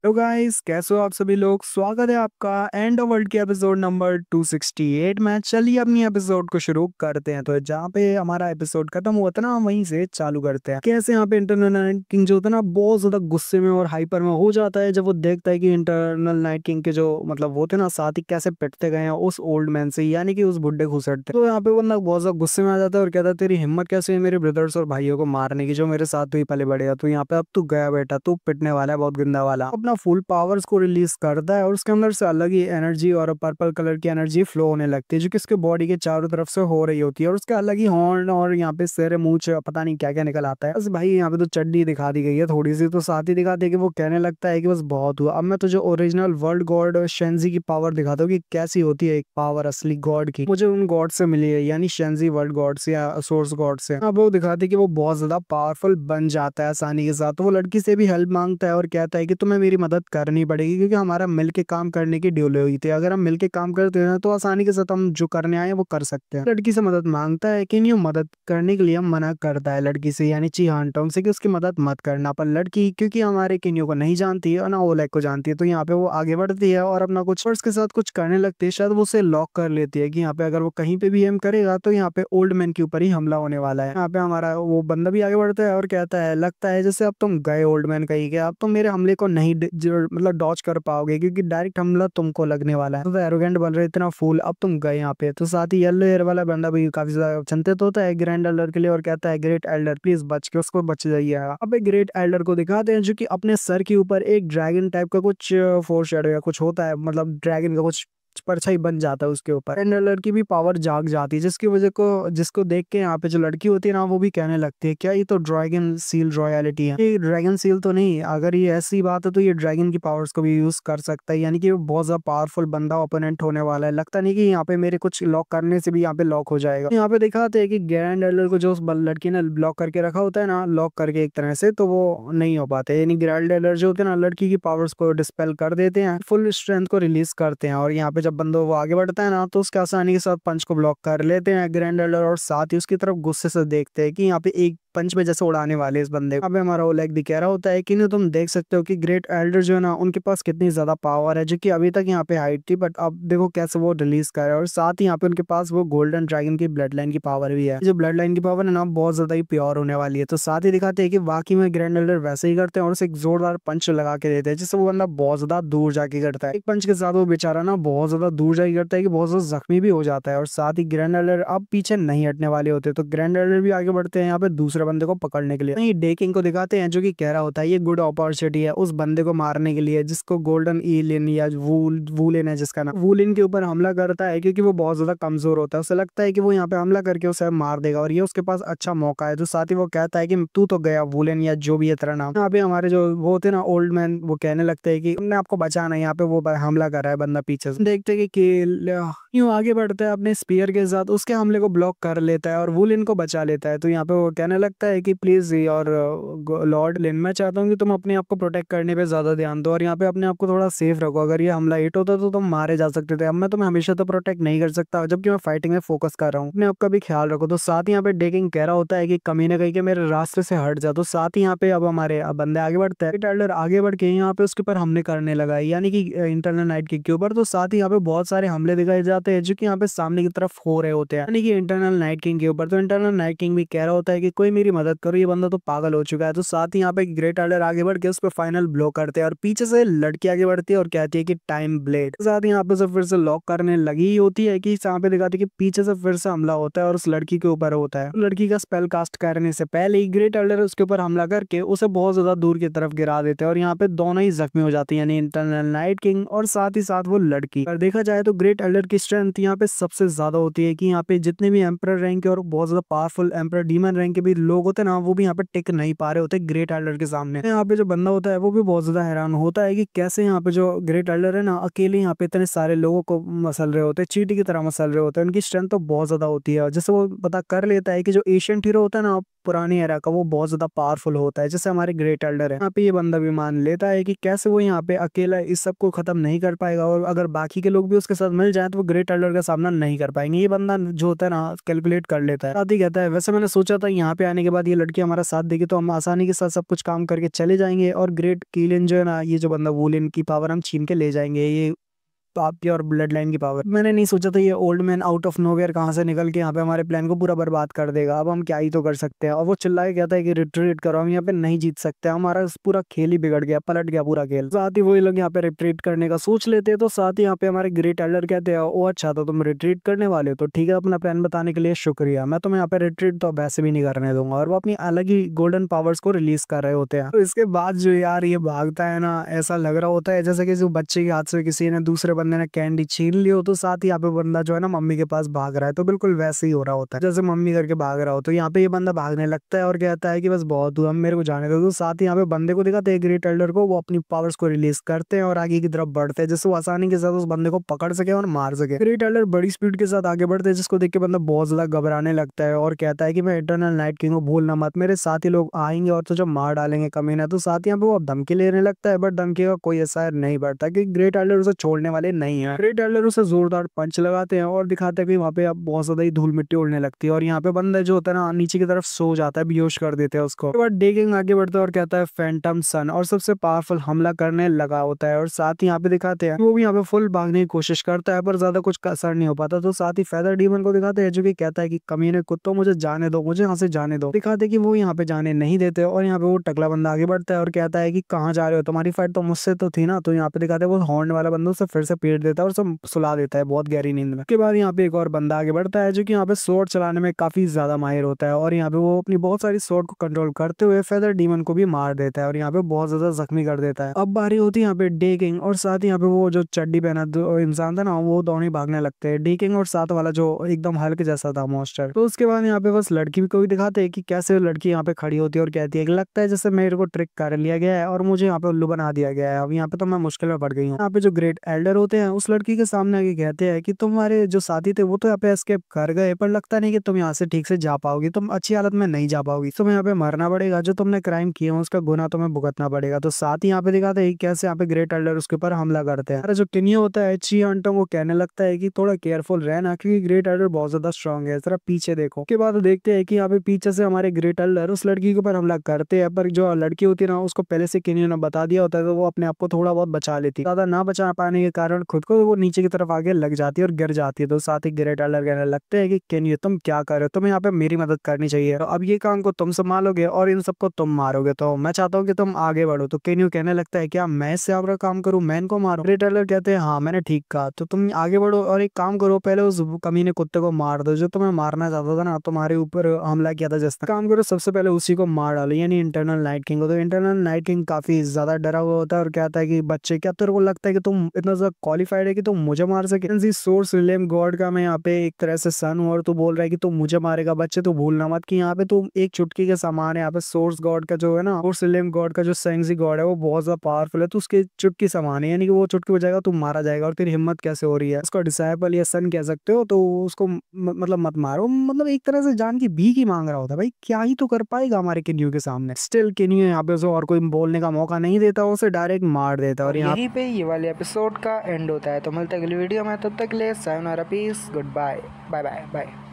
तो गाइस कैसे हो आप सभी लोग। स्वागत है आपका एंड ऑफ वर्ल्ड के एपिसोड नंबर 268 में। चलिए अपनी एपिसोड को शुरू करते हैं। तो जहाँ पे हमारा एपिसोड खत्म हुआ था ना, वहीं से चालू करते हैं। कैसे यहाँ पे इंटरनल नाइट किंग जो होता है ना, बहुत ज्यादा गुस्से में और हाइपर में हो जाता है जब वो देखता है कि इंटरनल नाइट किंग के जो मतलब वो थे ना साथी कैसे पिटते गए हैं उस ओल्ड मैन से, यानी कि उस बुड्ढे घुसट थे। तो यहाँ पे बंदा बहुत ज्यादा गुस्से में आ जाता है और कहता है तेरी हिम्मत कैसे है मेरे ब्रदर्स और भाइयों को मारने की जो मेरे साथ हुई पले बड़े। तो यहाँ पे अब तू गया बेटा, तू पिटने वाला है बहुत गंदा वाला। अपना फुल पावर्स को रिलीज करता है और उसके अंदर से अलग ही एनर्जी और पर्पल कलर की एनर्जी फ्लो होने लगती है जो कि उसके बॉडी के चारों तरफ से हो रही होती है। और उसका अलग ही हॉर्न और यहाँ पे सिर मुंह से पता नहीं क्या क्या निकल आता है। बस भाई यहाँ पे तो चड्डी दिखा दी गई है थोड़ी सी, तो साथ ही दिखा दी कि वो कहने लगता है कि बस बहुत हुआ, अब मैं तुझे ओरिजिनल वर्ल्ड गॉड शेंजी की पावर दिखाता हूँ कि कैसी होती है एक पावर असली गॉड की। मुझे उन गॉड से मिली है, यानी शेंजी वर्ल्ड गॉड से या सोर्स गॉड से। अब वो दिखाते कि वो बहुत ज्यादा पावरफुल बन जाता है आसानी के साथ। तो वो लड़की से भी हेल्प मांगता है और कहता है कि तुम्हें मेरी मदद करनी पड़ेगी क्योंकि हमारा मिलके काम करने की ड्यूल हुई थी। अगर हम मिलके काम करते हैं तो आसानी के साथ हम जो करने आए हैं वो कर सकते हैं। लड़की से मदद मांगता है कि ये मदद करने के लिए मना करता है लड़की से, यानी ची हांटोंग से, कि उसकी मदद मत करना। पर लड़की क्योंकि हमारे किन्यो को नहीं जानती है और ना ओलेग को जानती है, तो यहाँ पे वो आगे बढ़ती है और अपना कुछ फोर्स के साथ कुछ करने लगती है। शायद वो उसे लॉक कर लेती है कि यहाँ पे अगर वो कहीं पे भी एम करेगा तो यहाँ पे ओल्ड मैन के ऊपर ही हमला होने वाला है। यहाँ पे हमारा वो बंदा भी आगे बढ़ता है और कहता है लगता है जैसे अब तुम गए ओल्ड मैन कहीं के, अब तुम मेरे हमले को नहीं मतलब डॉच कर पाओगे क्योंकि डायरेक्ट हमला तुमको लगने वाला है। तो एरोगेंट बन रहे इतना फूल, अब तुम गए यहाँ पे। तो साथ ही येलो एयर वाला बंदा भी काफी ज्यादा चिंतित होता है ग्रैंड एल्डर के लिए और कहता है ग्रेट एल्डर प्लीज बच के उसको बच जाइए। अब एक ग्रेट एल्डर को दिखाते हैं जो कि अपने सर के ऊपर एक ड्रैगन टाइप का कुछ फोर शेडो या कुछ होता है, मतलब ड्रैगन का कुछ परछाई बन जाता है उसके ऊपर। एंड लड़की भी पावर जाग जाती है जिसकी वजह को जिसको देख के यहाँ पे जो लड़की होती है ना वो भी कहने लगती है क्या ये तो ड्रैगन सील रॉयलिटी है, ये ड्रैगन सील तो नहीं, अगर ये ऐसी बात है तो ये ड्रैगन की पावर्स को भी यूज कर सकता है, यानी कि वो बहुत ज्यादा पावरफुल बंदा ओपोनेंट होने वाला है। लगता नहीं कि यहाँ पे मेरे कुछ लॉक करने से भी यहाँ पे लॉक हो जाएगा। यहाँ पे दिखाते हैं कि ग्रैंड एल्डर को जो उस लड़की ने ब्लॉक करके रखा होता है ना, लॉक करके एक तरह से, तो वो नहीं हो पाते। यानी ग्रैंड एल्डर जो होते हैं ना लड़की की पावर्स को डिस्पेल कर देते हैं, फुल स्ट्रेंथ को रिलीज करते हैं। और यहाँ पे जब बंदो वो आगे बढ़ता है ना तो उसके आसानी के साथ पंच को ब्लॉक कर लेते हैं ग्रैंड एल्डर, और साथ ही उसकी तरफ गुस्से से देखते हैं कि यहाँ पे एक पंच में जैसे उड़ाने वाले इस बंदे को। अबे हमारा ओलेग भी कह रहा होता है कि नहीं तुम देख सकते हो कि ग्रेट एल्डर जो है ना उनके पास कितनी ज्यादा पावर है, जो कि अभी तक यहाँ पे हाइट थी बट अब देखो कैसे वो रिलीज कर रहे हैं। और साथ ही यहाँ पे उनके पास वो गोल्डन ड्रैगन की ब्लड लाइन की पावर भी है। जो ब्लड लाइन की पावर है ना बहुत ज्यादा ही प्योर होने वाली है। तो साथ ही दिखाते हैं कि वाकई में ग्रैंड एल्डर वैसे ही करते हैं और उसे एक जोरदार पंच लगा के देते हैं जिससे वो बंदा बहुत ज्यादा दूर जाके करता है। एक पंच के साथ वो बेचारा ना बहुत ज्यादा दूर जाके करता है कि बहुत ज्यादा जख्मी भी हो जाता है। और साथ ही ग्रैंड एल्डर अब पीछे नहीं हटने वाले होते, तो ग्रैंड एल्डर भी आगे बढ़ते हैं यहाँ पे दूसरे बंदे को पकड़ने के लिए। नहीं, डेकिंग को दिखाते हैं जो कि कह रहा होता है ये गुड अपॉर्चुनिटी है उस बंदे को मारने के लिए जिसको गोल्डन ईलिन या वूलिन है जिसका नाम, वूलिन के ऊपर हमला करता है क्योंकि वो बहुत ज्यादा कमजोर होता है। उसे लगता है कि वो यहाँ पे हमला करके उसे मार देगा और ये उसके पास अच्छा मौका है। तो साथ ही वो कहता है कि तू तो गया वूलिन या जो भी है तेरा नाम। यहाँ पे हमारे जो वो होते ना ओल्ड मैन, वो कहने लगते हैं कि हमने आपको बचाना है, यहाँ पे वो हमला कर रहा है बंदा पीछे से। देखते हैं कि यूं आगे बढ़ता है अपने स्पीयर के साथ, उसके हमले को ब्लॉक कर लेता है और वूलिन को बचा लेता है। तो यहाँ पे वो कहने लगता है कि प्लीज और लॉर्ड लिन, मैं चाहता हूँ कि तुम अपने आप को प्रोटेक्ट करने पे ज्यादा ध्यान दो और यहाँ पे अपने आप को थोड़ा सेफ रखो। अगर ये हमला हिट होता तो तुम मारे जा सकते थे, अब मैं तुम्हें हमेशा तो प्रोटेक्ट नहीं कर सकता जबकि मैं फाइटिंग में फोकस कर रहा हूँ, अपने आप का भी ख्याल रखो। तो साथ ही यहाँ पे डेकिंग कह रहा होता है कि कमी ना कहीं के मेरे रास्ते से हट जा। तो साथ ही यहाँ पे अब हमारे बंदे आगे बढ़ते हैं, टाइलर आगे बढ़ के यहाँ पे उसके ऊपर हमले करने लगा है, यानी कि इंटरनल नाइट किंग के ऊपर। तो साथ ही यहाँ पे बहुत सारे हमले दिखाए जाते हैं जो कि यहाँ पे सामने की तरफ हो रहे होते हैं, यानी कि इंटरनल नाइट किंग के ऊपर। तो इंटरनल नाइट किंग भी कह रहा होता है कि कोई मेरी मदद करो, ये बंदा तो पागल हो चुका है। तो साथ ही यहाँ पे ग्रेट एल्डर आगे बढ़ के उस पर फाइनल ब्लो करते हैं और पीछे से लड़की आगे बढ़ती है और कहती है कि टाइम ब्लेड। साथ ही यहाँ पे से फिर से लॉक करने लगी होती है कि यहाँ पे दिखाती है कि पीछे से फिर से हमला होता है और उस लड़की के ऊपर होता है। लड़की का स्पेल कास्ट करने से पहले ही ग्रेट एल्डर उसके ऊपर हमला करके उसे बहुत ज्यादा दूर की तरफ गिरा देते हैं और यहाँ पे दोनों ही जख्मी हो जाती है, यानी इंटरनल नाइट किंग और साथ ही साथ वो लड़की। पर देखा जाए तो ग्रेट एल्डर की स्ट्रेंथ यहाँ पे सबसे ज्यादा होती है कि यहाँ पे जितने भी एम्पर रैंक के और बहुत ज्यादा पावरफुल एम्पर डीमन रैंक के भी लोग होते हैं ना, वो भी यहाँ पे टिक नहीं पा रहे होते ग्रेट एल्डर के सामने। यहाँ पे जो बंदा होता है वो भी बहुत ज्यादा हैरान होता है कि कैसे यहाँ पे जो ग्रेट एल्डर है ना अकेले यहाँ पे इतने सारे लोगों को मसल रहे होते हैं, चींटी की तरह मसल रहे होते हैं। उनकी स्ट्रेंथ तो बहुत ज्यादा होती है, जैसे वो पता कर लेता है कि जो एशियंट हीरो होता है ना पुरानी एरा का, वो बहुत ज्यादा पावरफुल होता है, जैसे हमारे ग्रेट एल्डर है। यहाँ पे ये बंदा भी मान लेता है कि कैसे वो यहाँ पे अकेला इस सब को खत्म नहीं कर पाएगा और अगर बाकी के लोग भी उसके साथ मिल जाए तो वो ग्रेट एल्डर का सामना नहीं कर पाएंगे। ये बंदा जो होता है ना कैलकुलेट कर लेता है। साथ ही कहता है वैसे मैंने सोचा था यहाँ पे जाने के बाद ये लड़की हमारा साथ देगी तो हम आसानी के साथ सब कुछ काम करके चले जाएंगे और ग्रेट कीलिन जो है ना, ये जो बंदा वुलिन की पावर हम छीन के ले जाएंगे। ये आपकी और ब्लड लाइन की पावर। मैंने नहीं सोचा था ये old man out of nowhere कहाँ से निकल के यहाँ पे हमारे प्लान को पूरा बर्बाद कर देगा। अब हम क्या ही तो कर सकते हैं। और वो चिल्ला के कहता है कि रिट्रीट करो, हम यहाँ पे नहीं जीत सकते, हमारा पूरा खेल ही बिगड़ गया, पलट गया पूरा खेल। साथ ही वही लोग यहाँ पे रिट्रीट करने का सोच लेते हैं। तो साथ ही यहाँ पे हमारे ग्रेट एल्डर कहते हैं ओ अच्छा तो तुम रिट्रीट करने वाले हो, तो ठीक है, अपना प्लान बताने के लिए शुक्रिया, मैं तुम्हें यहाँ पे रिट्रीट तो वैसे भी नहीं करने दूंगा। और वो अपनी अलग ही गोल्डन पावर्स को रिलीज कर रहे होते हैं। तो इसके बाद जो यार ये भागता है ना, ऐसा लग रहा होता है जैसे कि जो बच्चे के हाथ से किसी ने दूसरे बंदे ने कैंडी छीन लियो। तो साथ ही यहाँ पे बंदा जो है ना मम्मी के पास भाग रहा है, तो बिल्कुल वैसे ही हो रहा होता है जैसे मम्मी करके भाग रहा हो। तो यहाँ पे ये बंदा भागने लगता है और कहता है कि बस बहुत हुआ, मेरे को जाने दो। तो साथ ही यहाँ पे बंदे को दिखाते हैं ग्रेट एल्डर को, वो अपनी पावर्स को रिलीज करते हैं और आगे की तरफ बढ़ते हैं जिससे वो आसानी के साथ उस बंदे को पकड़ सके और मार सके। ग्रेट एल्डर बड़ी स्पीड के साथ आगे बढ़ते हैं जिसको देख के बंदा बहुत ज्यादा घबराने लगता है और कहता है कि मैं इटर्नल नाइट किंग को भूलना मत, मेरे साथ ही लोग आएंगे और तुझे मार डालेंगे कमीना। तो साथ ही यहाँ पे वो धमकी लेने लगता है, बट धमकी का कोई असर नहीं पड़ता क्योंकि ग्रेट एल्डर उसे छोड़ने वाले नहीं है। ग्रेट एल्डर उसे जोरदार पंच लगाते हैं और दिखाते हैं कि वहाँ पे अब बहुत ज्यादा ही धूल मिट्टी उड़ने लगती है और यहाँ पे बंदा जो होता है ना नीचे की तरफ सो जाता है, बेहोश कर देते हैं उसको। उसके बाद डे किंग आगे बढ़ता है और कहता है फैंटम सन और सबसे पावरफुल हमला करने लगा होता है। और साथ ही यहाँ पे दिखाते हैं वो भी यहाँ पे फुल भागने की कोशिश करता है पर ज्यादा कुछ असर नहीं हो पाता। तो साथ ही फेदर डीमन को दिखाते हैं जो कि कहता है कि कमीने कुत्तों मुझे जाने दो, मुझे यहाँ से जाने दो। दिखाते हैं कि वो यहाँ पे जाने नहीं देते और यहाँ पे वो टकला बंदा आगे बढ़ता है और कहता है कि कहाँ जा रहे हो, तुम्हारी फाइट तो मुझसे तो थी ना। तो यहाँ पे दिखाते हैं वो हॉर्न वाला बंदा उसे फिर से पीट देता है और सब सुला देता है बहुत गहरी नींद में। उसके बाद यहाँ पे एक और बंदा आगे बढ़ता है जो कि यहाँ पे स्वॉर्ड चलाने में काफी ज्यादा माहिर होता है और यहाँ पे वो अपनी बहुत सारी स्वॉर्ड को कंट्रोल करते हुए फेदर डीमन को भी मार देता है और यहाँ पे बहुत ज्यादा जख्मी कर देता है। अब बारी होती है यहाँ पे डे किंग और साथ ही यहाँ पे वो जो चड्डी पहना इंसान था ना, वो दोनों ही भागने लगते हैं, डे किंग और साथ वाला जो एकदम हल्क जैसा था मॉन्स्टर। तो उसके बाद यहाँ पे बस लड़की को भी दिखाते हैं कि कैसे लड़की यहाँ पे खड़ी होती है और कहती है कि लगता है जैसे मेरे को ट्रिक कर लिया गया है और मुझे यहाँ पे उल्लू बना दिया गया है, अब यहाँ पे तो मैं मुश्किल में पड़ गई हूँ। यहाँ पे जो ग्रेट एल्डर होते हैं उस लड़की के सामने आके कहते हैं कि तुम्हारे जो साथी थे वो तो यहाँ पे एस्केप कर गए पर लगता नहीं कि तुम यहाँ से ठीक से जा पाओगी, तुम अच्छी हालत में नहीं जा पाओगी, तुम्हें यहाँ पे मरना पड़ेगा, जो तुमने क्राइम किया है उसका गुना तुम्हें भुगतना पड़ेगा। तो साथ ही यहाँ पे दिखाते हैं कैसे यहाँ पे ग्रेट एल्डर उसके ऊपर हमला करते हैं। जो किनियो होता है ची अंटों को कहने लगता है कि थोड़ा केयरफुल रहना क्योंकि ग्रेट एल्डर बहुत ज्यादा स्ट्रॉन्ग है, जरा पीछे देखो। के बाद देखते हैं कि यहाँ पे पीछे से हमारे ग्रेट एल्डर उस लड़की के ऊपर हमला करते हैं पर जो लड़की होती है ना उसको पहले से किनियो ने बता दिया होता है तो वो अपने आप को थोड़ा बहुत बचा लेती है। ज्यादा ना बचा पाने के कारण खुद को वो नीचे की तरफ आगे लग जाती है और गिर जाती है। तो साथ ही ग्रेट एल्डर कहने लगते हैं कि किनियो तुम क्या कर रहे हो, तुम्हें यहाँ पे मेरी मदद करनी चाहिए, तो अब ये काम को तुम संभालोगे और इन सबको तुम मारोगे, तो मैं चाहता हूँ कि तुम आगे बढ़ो। तो किनियो कहने लगता है क्या मैं इससे आपका काम करूँ, मैं इनको मारूं? ग्रेट एल्डर कहते हैं हाँ मैंने ठीक कहा, तो तुम आगे बढ़ो और एक काम करो, पहले उस कमीने कुत्ते को मार दो जो तुम्हें मारना चाहता था ना, तुम्हारे ऊपर हमला किया था जिसने। काम करो सबसे पहले उसी को मार डालो, यानी इंटरनल नाइट किंग को। तो इंटरनल नाइट किंग काफी ज्यादा डरा हुआ होता है और कहता है कि बच्चे क्या तेरे को लगता है कि तुम इतना ज्यादा क्वालिफाइड है कि तुम मुझे मार सके? सोर्स विलियम गॉड का मैं यहाँ पे एक तरह से सन हूँ और तू बोल रहा है कि तू मुझे मारेगा। बच्चे तू भूलना मत कि यहाँ पे तुम एक चुटकी के समान है। यहाँ पे सोर्स गॉड का जो है ना, सोर्स विलियम गॉड का जो सेंगजी गॉड है वो बहुत ज्यादा पावरफुल है, तो उसके चुटकी समान है, यानी कि वो चुटकी बजाएगा तू मारा जाएगा। और तेरी हिम्मत कैसे हो रही है? उसका डिसाइपल या सन कह सकते हो, तो उसको मतलब मत मारो। मतलब एक तरह से जान की भीख ही मांग रहा होता है, भाई क्या ही तो कर पाएगा हमारे किन्यू के सामने। स्टिल किन्यू यहाँ पे उसे और कोई बोलने का मौका नहीं देता, उसे डायरेक्ट मार देता और यहीं पे ये वाले एपिसोड का एंड होता है। तो मिलते हैं अगली वीडियो में, तब तक के लिए सायोनारा, peace, goodbye, bye bye bye.